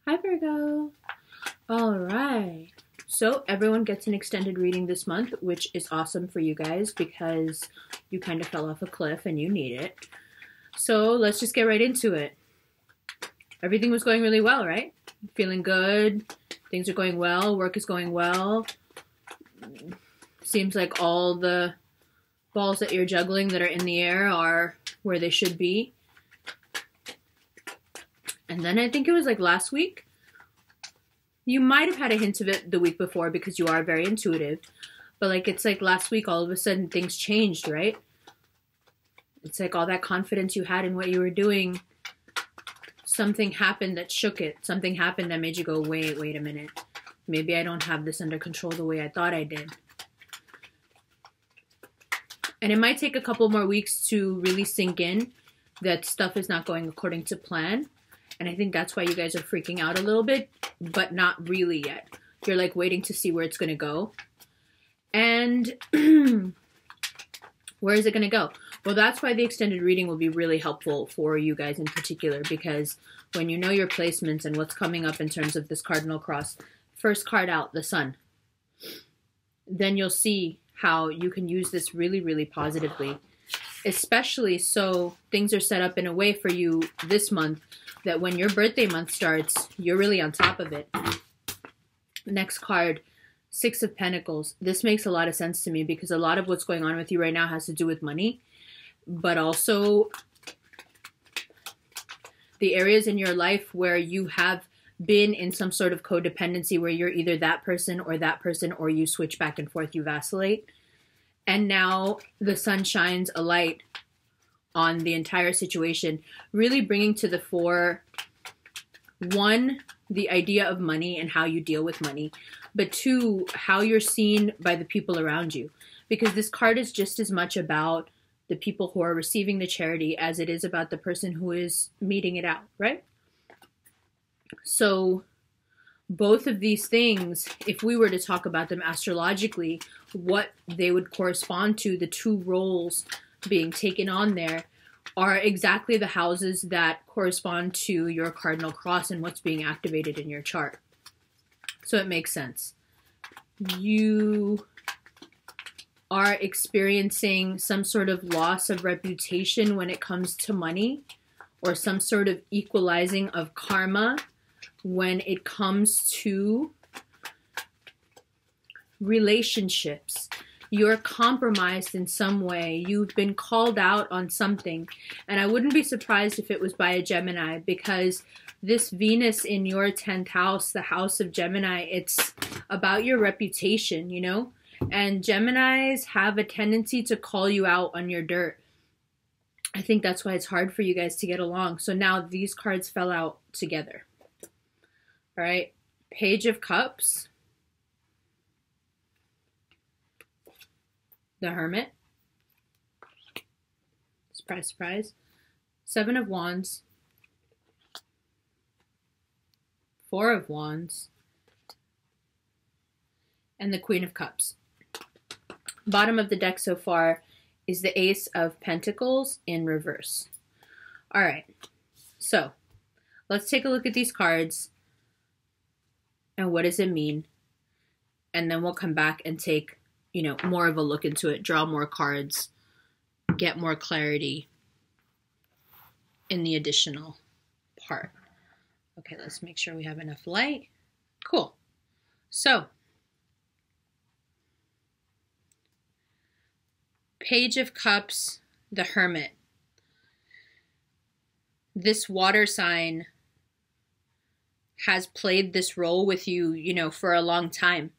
Hi Virgo. All right. So everyone gets an extended reading this month, which is awesome for you guys because you kind of fell off a cliff and you need it. So let's just get right into it. Everything was going really well, right? Feeling good. Things are going well. Work is going well. Seems like all the balls that you're juggling that are in the air are where they should be. And then I think it was like last week. You might have had a hint of it the week before because you are very intuitive. But like it's like last week all of a sudden things changed, right? It's like all that confidence you had in what you were doing. Something happened that shook it. Something happened that made you go, wait a minute. Maybe I don't have this under control the way I thought I did. And it might take a couple more weeks to really sink in that stuff is not going according to plan. And I think that's why you guys are freaking out a little bit, but not really yet. You're like waiting to see where it's going to go. And where is it going to go? Well, that's why the extended reading will be really helpful for you guys in particular, because when you know your placements and what's coming up in terms of this cardinal cross, first card out, the sun, then you'll see how you can use this really, really positively. Especially so things are set up in a way for you this month that when your birthday month starts, you're really on top of it. Next card, Six of Pentacles. This makes a lot of sense to me because a lot of what's going on with you right now has to do with money, but also the areas in your life where you have been in some sort of codependency where you're either that person, or you switch back and forth, you vacillate. And now the sun shines a light on the entire situation, really bringing to the fore, one, the idea of money and how you deal with money, but two, how you're seen by the people around you. Because this card is just as much about the people who are receiving the charity as it is about the person who is meeting it out, right? So both of these things, if we were to talk about them astrologically, what they would correspond to, the two roles being taken on there, are exactly the houses that correspond to your cardinal cross and what's being activated in your chart. So it makes sense. You are experiencing some sort of loss of reputation when it comes to money, or some sort of equalizing of karma when it comes to relationships. You're compromised in some way. You've been called out on something. And I wouldn't be surprised if it was by a Gemini, because this Venus in your 10th house, the house of Gemini, it's about your reputation, you know? And Geminis have a tendency to call you out on your dirt. I think that's why it's hard for you guys to get along. So now these cards fell out together. All right, Page of Cups, the Hermit, surprise, surprise, Seven of Wands, Four of Wands, and the Queen of Cups. Bottom of the deck so far is the Ace of Pentacles in reverse. All right, so let's take a look at these cards. And what does it mean? And then we'll come back and take, you know, more of a look into it, draw more cards, get more clarity in the additional part. Okay, let's make sure we have enough light. Cool. So, Page of Cups, the Hermit. This water sign has played this role with you, you know, for a long time.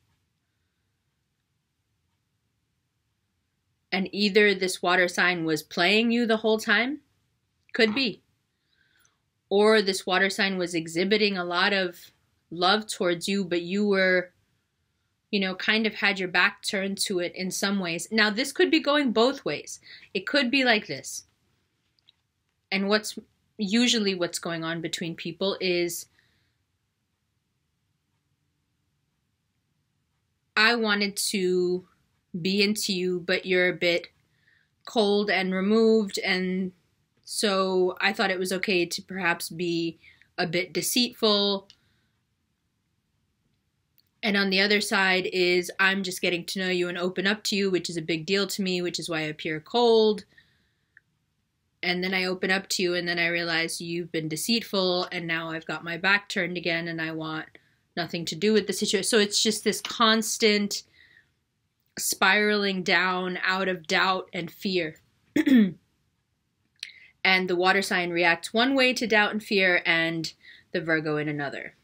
And either this water sign was playing you the whole time, could be, or this water sign was exhibiting a lot of love towards you, but you were, you know, kind of had your back turned to it in some ways. Now, this could be going both ways. It could be like this. And what's going on between people is, I wanted to be into you, but you're a bit cold and removed, and so I thought it was okay to perhaps be a bit deceitful, And on the other side is I'm just getting to know you and open up to you, which is a big deal to me, which is why I appear cold. And then I open up to you and then I realize you've been deceitful and now I've got my back turned again and I want nothing to do with the situation. So it's just this constant spiraling down out of doubt and fear. And the water sign reacts one way to doubt and fear and the Virgo in another.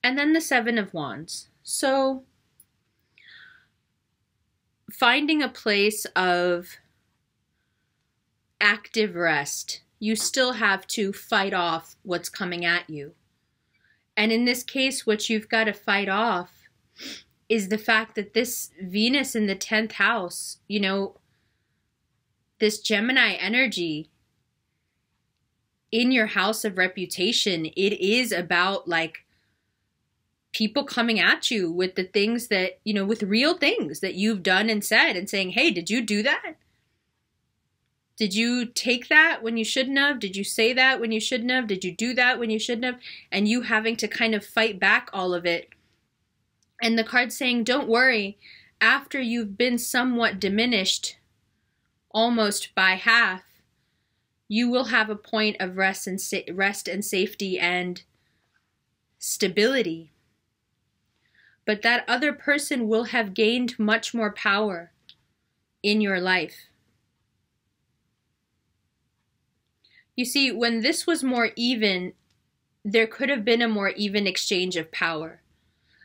And then the Seven of Wands. So finding a place of active rest. You still have to fight off what's coming at you. And in this case, what you've got to fight off is the fact that this Venus in the 10th house, you know, this Gemini energy in your house of reputation, it is about like people coming at you with the things that, you know, with real things that you've done and said and saying, hey, did you do that? Did you take that when you shouldn't have? Did you say that when you shouldn't have? Did you do that when you shouldn't have? And you having to kind of fight back all of it. And the card's saying, don't worry, after you've been somewhat diminished, almost by half, you will have a point of rest and safety and stability. But that other person will have gained much more power in your life. You see, when this was more even, there could have been a more even exchange of power.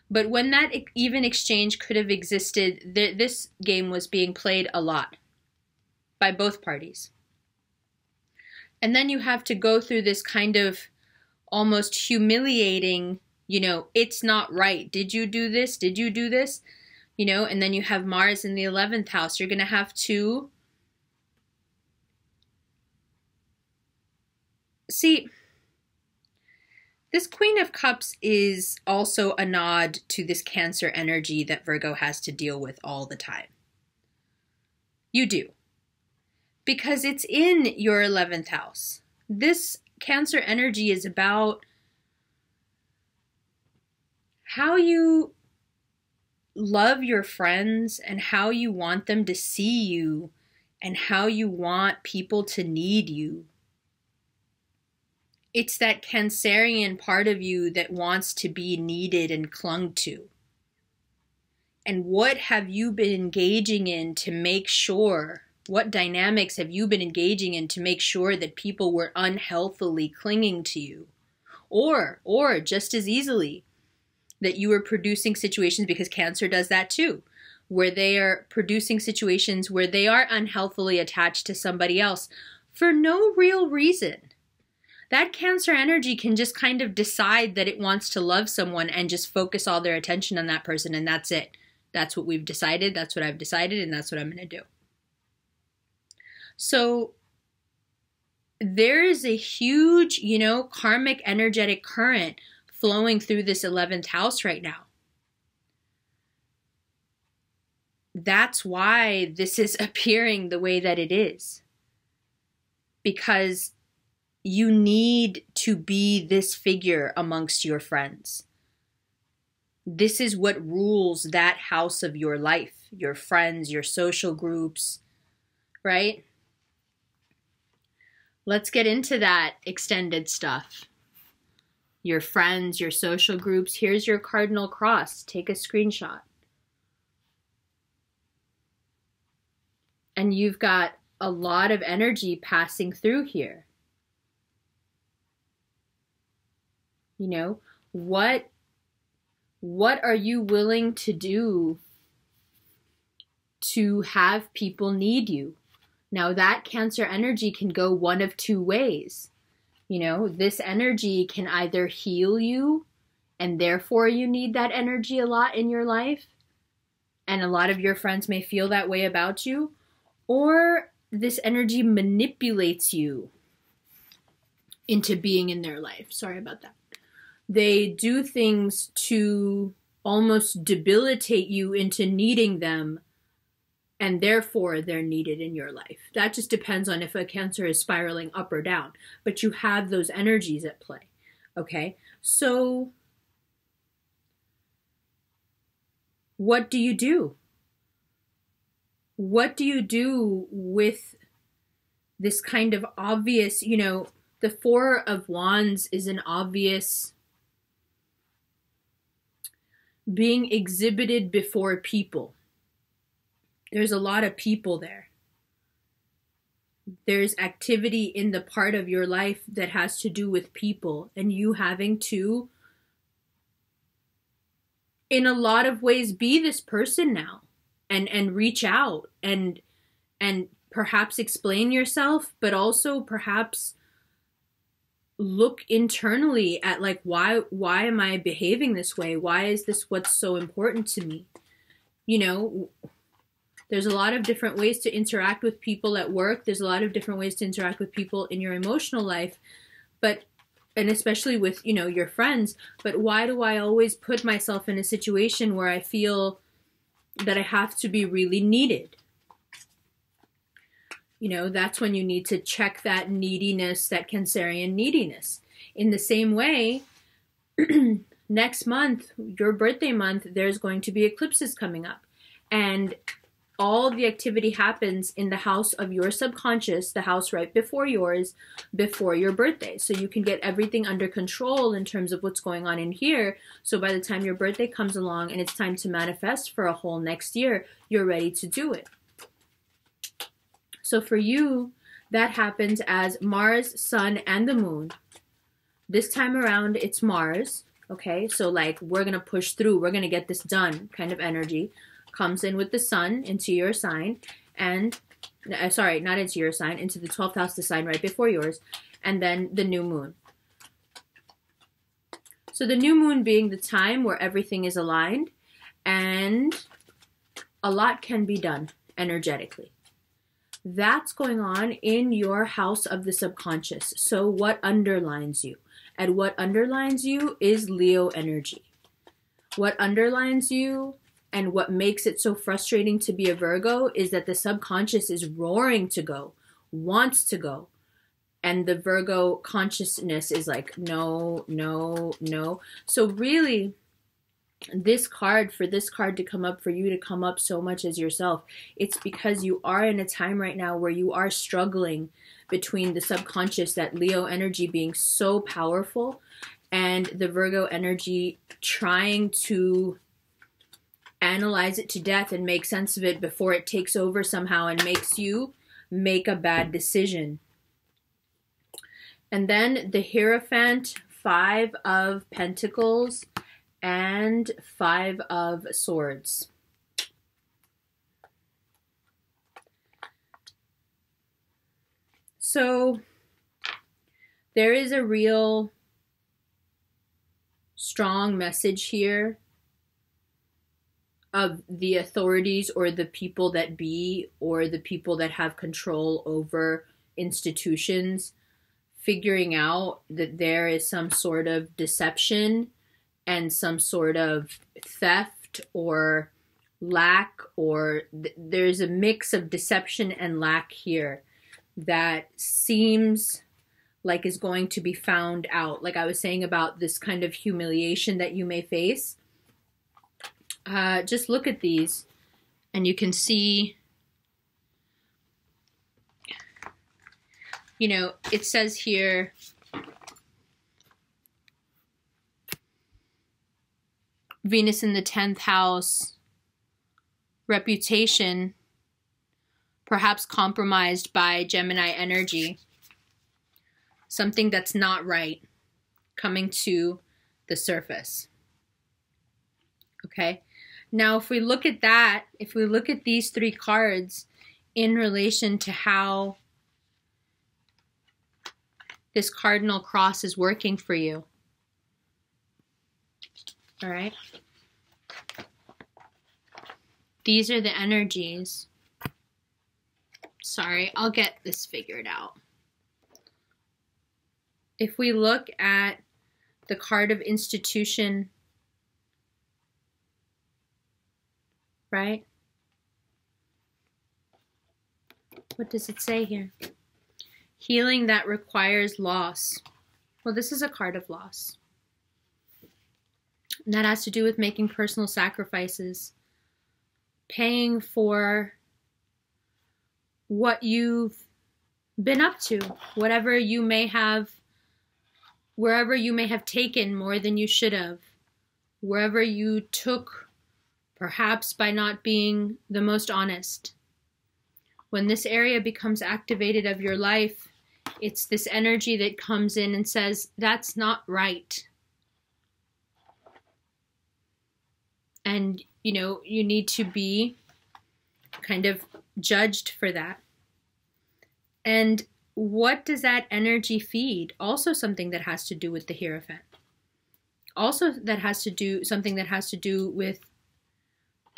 But when that even exchange could have existed, this game was being played a lot by both parties. And then you have to go through this kind of almost humiliating, you know, it's not right. Did you do this? Did you do this? You know, and then you have Mars in the 11th house. You're going to have to see, this Queen of Cups is also a nod to this Cancer energy that Virgo has to deal with all the time. You do. Because it's in your 11th house. This Cancer energy is about how you love your friends and how you want them to see you and how you want people to need you. It's that Cancerian part of you that wants to be needed and clung to. And what have you been engaging in to make sure, what dynamics have you been engaging in to make sure that people were unhealthily clinging to you? Or just as easily, that you were producing situations, because Cancer does that too, where they are producing situations where they are unhealthily attached to somebody else for no real reason. That Cancer energy can just kind of decide that it wants to love someone and just focus all their attention on that person, and that's it. That's what we've decided, that's what I've decided, and that's what I'm going to do. So there is a huge, you know, karmic energetic current flowing through this 11th house right now. That's why this is appearing the way that it is. Because you need to be this figure amongst your friends. This is what rules that house of your life, your friends, your social groups, right? Let's get into that extended stuff. Your friends, your social groups. Here's your cardinal cross. Take a screenshot. And you've got a lot of energy passing through here. You know, what are you willing to do to have people need you? Now that Cancer energy can go one of two ways. You know, this energy can either heal you and therefore you need that energy a lot in your life. And a lot of your friends may feel that way about you. Or this energy manipulates you into being in their life. Sorry about that. They do things to almost debilitate you into needing them, and therefore they're needed in your life. That just depends on if a Cancer is spiraling up or down. But you have those energies at play. Okay, so what do you do? What do you do with this kind of obvious, you know, the Four of Wands is an obvious being exhibited before people. There's a lot of people there. There's activity in the part of your life that has to do with people, and you having to, in a lot of ways, be this person now and reach out and perhaps explain yourself, but also perhaps look internally at like, why am I behaving this way? Why is this what's so important to me? You know, there's a lot of different ways to interact with people at work. There's a lot of different ways to interact with people in your emotional life, and especially with, you know, your friends. But why do I always put myself in a situation where I feel that I have to be really needed? You know, that's when you need to check that neediness, that Cancerian neediness. In the same way, next month, your birthday month, there's going to be eclipses coming up. And all the activity happens in the house of your subconscious, the house right before yours, before your birthday. So you can get everything under control in terms of what's going on in here. So by the time your birthday comes along and it's time to manifest for a whole next year, you're ready to do it. So for you, that happens as Mars, Sun, and the Moon. This time around, it's Mars. Okay, so like, we're going to push through. We're going to get this done kind of energy. Comes in with the Sun into your sign. And, sorry, not into your sign, into the 12th house, the sign right before yours. And then the new moon. So the new moon being the time where everything is aligned. And a lot can be done energetically. That's going on in your house of the subconscious. So what underlines you? And what underlines you is Leo energy. What underlines you and what makes it so frustrating to be a Virgo is that the subconscious is roaring to go, wants to go. And the Virgo consciousness is like, no, no, no. So really, this card, for this card to come up, for you to come up so much as yourself, it's because you are in a time right now where you are struggling between the subconscious, that Leo energy being so powerful, and the Virgo energy trying to analyze it to death and make sense of it before it takes over somehow and makes you make a bad decision. And then the Hierophant, Five of Pentacles, and Five of Swords. So there is a real strong message here of the authorities or the people that be, or the people that have control over institutions, figuring out that there is some sort of deception and some sort of theft or lack, or there's a mix of deception and lack here that seems like is going to be found out. Like I was saying about this kind of humiliation that you may face. Just look at these and you can see, you know, it says here, Venus in the 10th house, reputation, perhaps compromised by Gemini energy. Something that's not right coming to the surface. Okay. Now, if we look at that, if we look at these three cards in relation to how this cardinal cross is working for you. All right. These are the energies. Sorry, I'll get this figured out. If we look at the card of institution, right? What does it say here? Healing that requires loss. Well, this is a card of loss. And that has to do with making personal sacrifices, paying for what you've been up to, whatever you may have, wherever you may have taken more than you should have, wherever you took, perhaps by not being the most honest. When this area becomes activated of your life, it's this energy that comes in and says, that's not right. And, you know, you need to be kind of judged for that. And what does that energy feed? Also something that has to do with the Hierophant. Also that has to do, something that has to do with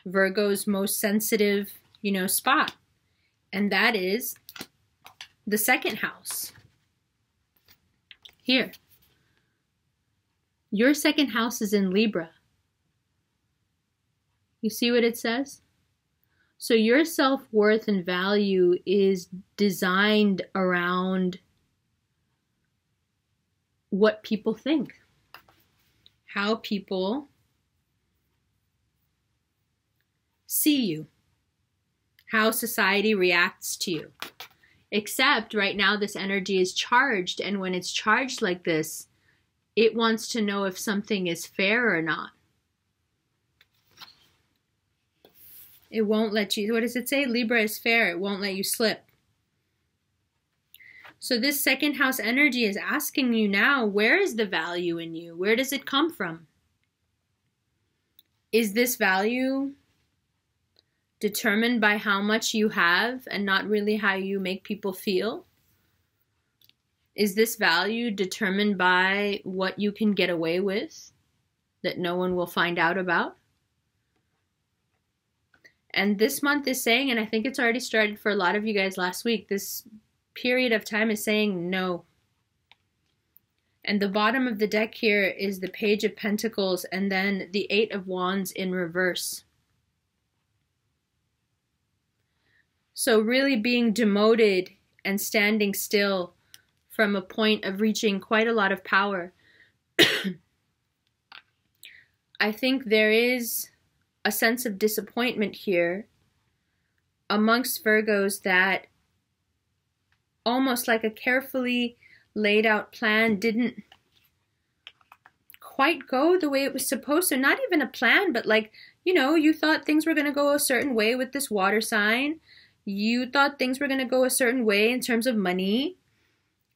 Virgo's most sensitive, you know, spot. And that is the second house. Here. Your second house is in Libra. You see what it says? So your self-worth and value is designed around what people think, how people see you, how society reacts to you. Except right now this energy is charged, and when it's charged like this, it wants to know if something is fair or not. It won't let you, what does it say? Libra is fair. It won't let you slip. So this second house energy is asking you now, where is the value in you? Where does it come from? Is this value determined by how much you have and not really how you make people feel? Is this value determined by what you can get away with that no one will find out about? And this month is saying, and I think it's already started for a lot of you guys last week, this period of time is saying no. And the bottom of the deck here is the Page of Pentacles and then the Eight of Wands in reverse. So really being demoted and standing still from a point of reaching quite a lot of power. I think there is a sense of disappointment here amongst Virgos that almost like a carefully laid out plan didn't quite go the way it was supposed to. Not even a plan, but like, you know, you thought things were going to go a certain way with this water sign. You thought things were going to go a certain way in terms of money,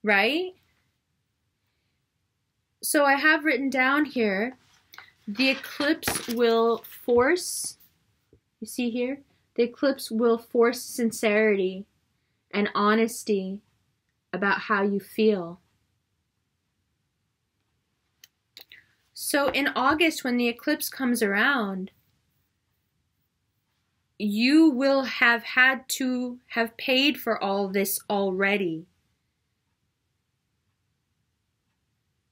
right? So I have written down here, the eclipse will force, you see here, the eclipse will force sincerity and honesty about how you feel. So in August, when the eclipse comes around, you will have had to have paid for all this already.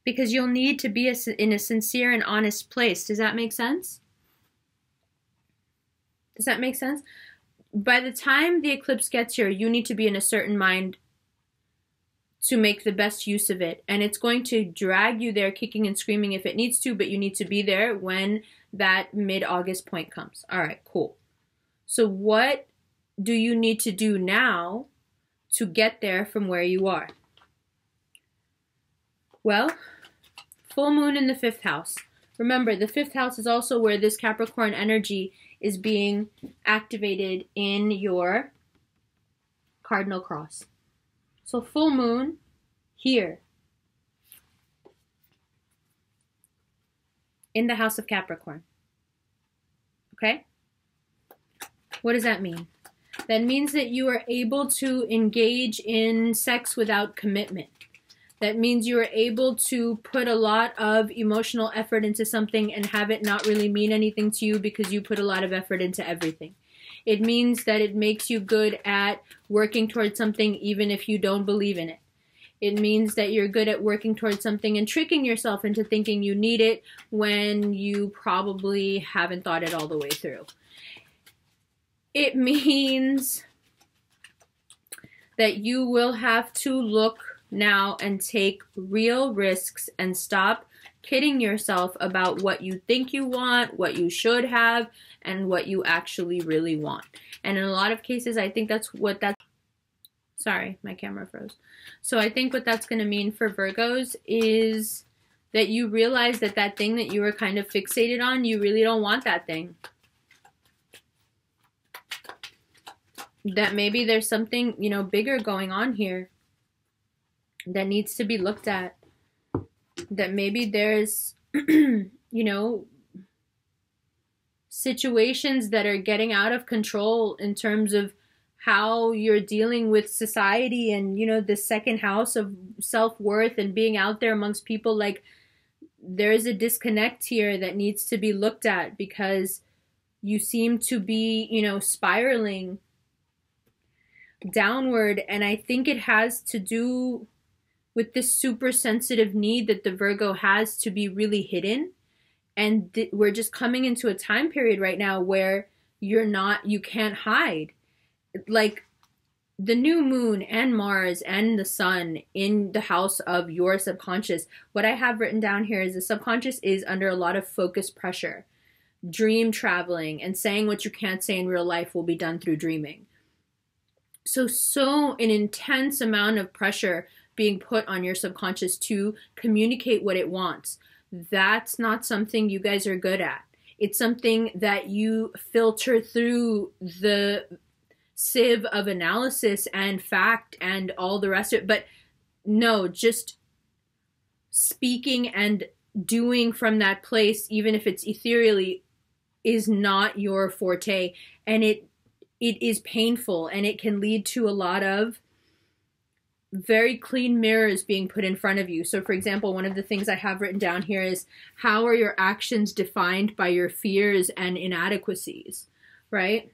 Because you'll need to be in a sincere and honest place. Does that make sense? Does that make sense? By the time the eclipse gets here, you need to be in a certain mind to make the best use of it. And it's going to drag you there kicking and screaming if it needs to, but you need to be there when that mid-August point comes. All right, cool. So what do you need to do now to get there from where you are? Well, full moon in the 5th house. Remember, the 5th house is also where this Capricorn energy is being activated in your cardinal cross. So full moon here in the house of Capricorn. Okay? What does that mean? That means that you are able to engage in sex without commitment. That means you are able to put a lot of emotional effort into something and have it not really mean anything to you because you put a lot of effort into everything. It means that it makes you good at working towards something even if you don't believe in it. It means that you're good at working towards something and tricking yourself into thinking you need it when you probably haven't thought it all the way through. It means that you will have to look now and take real risks and stop kidding yourself about what you think you want, what you should have, and what you actually really want. And in a lot of cases, I think sorry, my camera froze. So I think what that's going to mean for Virgos is that you realize that that thing that you were kind of fixated on, you really don't want that thing. That maybe there's something, you know, bigger going on here that needs to be looked at. That maybe there's, you know, situations that are getting out of control in terms of how you're dealing with society and, you know, the second house of self-worth and being out there amongst people. Like, there's a disconnect here that needs to be looked at because you seem to be, you know, spiraling downward. And I think it has to do with this super sensitive need that the Virgo has to be really hidden. And we're just coming into a time period right now where you can't hide. Like, the new moon and Mars and the sun in the house of your subconscious, what I have written down here is the subconscious is under a lot of focus pressure. Dream traveling and saying what you can't say in real life will be done through dreaming. So an intense amount of pressure being put on your subconscious to communicate what it wants. That's not something you guys are good at. It's something that you filter through the sieve of analysis and fact and all the rest of it. But no, just speaking and doing from that place, even if it's ethereally, is not your forte. And it is painful, and it can lead to a lot of very clean mirrors being put in front of you. So for example, one of the things I have written down here is, how are your actions defined by your fears and inadequacies, right?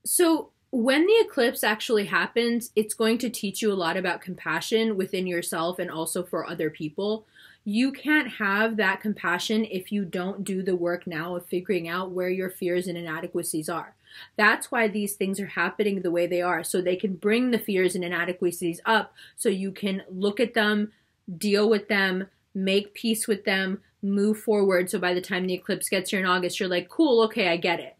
So when the eclipse actually happens, it's going to teach you a lot about compassion within yourself and also for other people. You can't have that compassion if you don't do the work now of figuring out where your fears and inadequacies are. That's why these things are happening the way they are, so they can bring the fears and inadequacies up so you can look at them, deal with them, make peace with them, move forward. So by the time the eclipse gets here in August, you're like, cool, okay, I get it.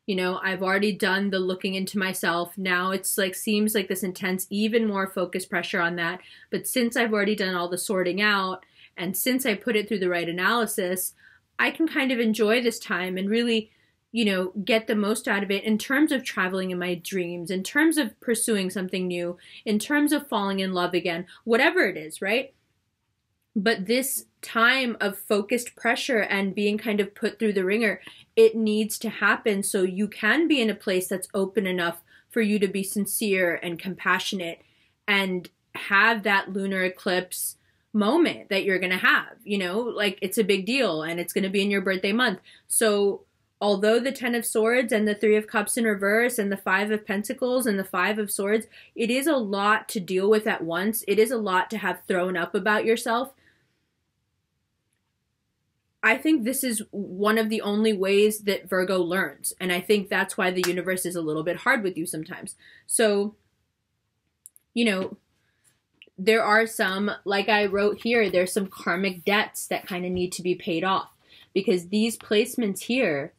You know, I've already done the looking into myself. Now it's like, seems like this intense, even more focus pressure on that. But since I've already done all the sorting out, and since I put it through the right analysis, I can kind of enjoy this time and really, you know, get the most out of it in terms of traveling in my dreams, in terms of pursuing something new, in terms of falling in love again, whatever it is, right? But this time of focused pressure and being kind of put through the ringer, it needs to happen so you can be in a place that's open enough for you to be sincere and compassionate and have that lunar eclipse moment that you're going to have, you know, like, it's a big deal and it's going to be in your birthday month. So although the 10 of Swords and the 3 of Cups in reverse and the 5 of Pentacles and the 5 of Swords, it is a lot to deal with at once. It is a lot to have thrown up about yourself. I think this is one of the only ways that Virgo learns. And I think that's why the universe is a little bit hard with you sometimes. So, you know, there are some, like I wrote here, there's some karmic debts that kind of need to be paid off. Because these placements here,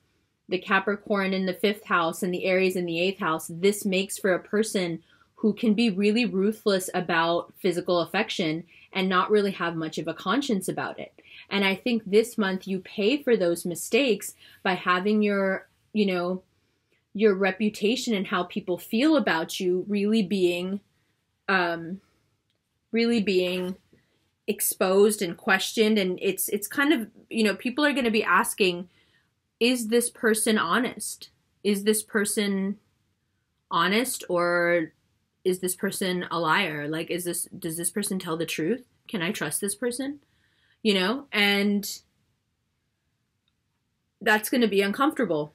the Capricorn in the 5th house and the Aries in the 8th house, this makes for a person who can be really ruthless about physical affection and not really have much of a conscience about it. And I think this month you pay for those mistakes by having your, you know, your reputation and how people feel about you really being exposed and questioned. And it's kind of, you know, people are going to be asking, is this person honest? Is this person honest, or is this person a liar? Like, does this person tell the truth? Can I trust this person? You know, and that's going to be uncomfortable.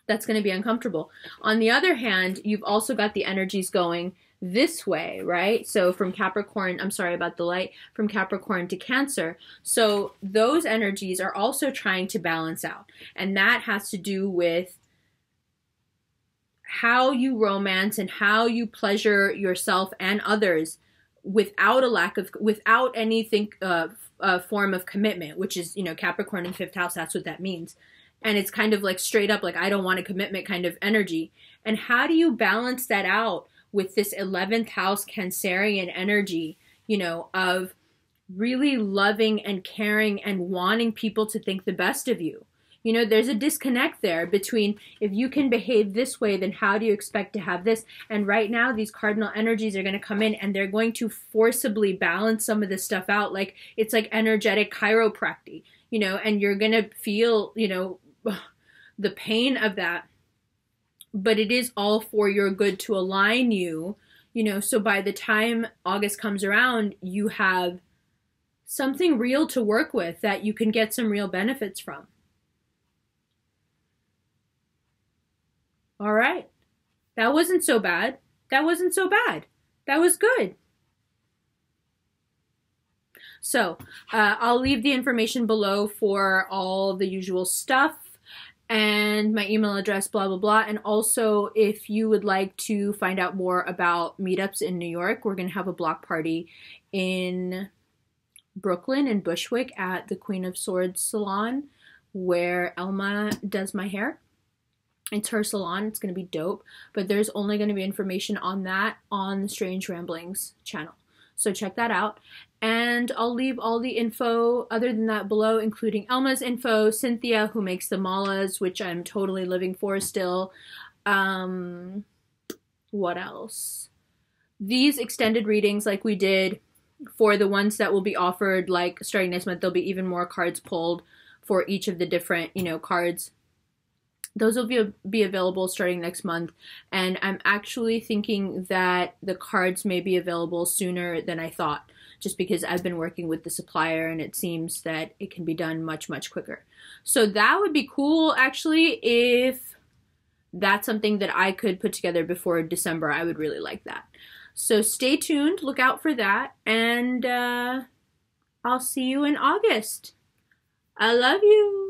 That's going to be uncomfortable. On the other hand, you've also got the energies going this way, right? So from Capricorn, I'm sorry about the light, from Capricorn to Cancer. So those energies are also trying to balance out. And that has to do with how you romance and how you pleasure yourself and others without without anything, form of commitment, which is, Capricorn in 5th house. That's what that means. And it's kind of like straight up, like, I don't want a commitment kind of energy. And how do you balance that out with this 11th house Cancerian energy, of really loving and caring and wanting people to think the best of you? There's a disconnect there between, if you can behave this way, then how do you expect to have this? And right now, these cardinal energies are going to come in and they're going to forcibly balance some of this stuff out. Like, it's like energetic chiropractic, and you're going to feel, the pain of that. But it is all for your good to align you, so by the time August comes around, you have something real to work with that you can get some real benefits from. All right. That wasn't so bad. That wasn't so bad. That was good. So I'll leave the information below for all the usual stuff and my email address, blah, blah, blah. And also, if you would like to find out more about meetups in New York, we're going to have a block party in Brooklyn and Bushwick at the Queen of Swords salon, where Elma does my hair. It's her salon. It's going to be dope. But there's only going to be information on that on the Strange Ramblings channel. So check that out. And I'll leave all the info other than that below, including Elma's info, Cynthia, who makes the malas, which I'm totally living for still. What else? These extended readings, like we did for the ones that will be offered, like starting next month, there'll be even more cards pulled for each of the different, cards. Those will be available starting next month. And I'm actually thinking that the cards may be available sooner than I thought, just because I've been working with the supplier and it seems that it can be done much, much quicker. So that would be cool, actually, if that's something that I could put together before December. I would really like that. So stay tuned, look out for that, and I'll see you in August. I love you.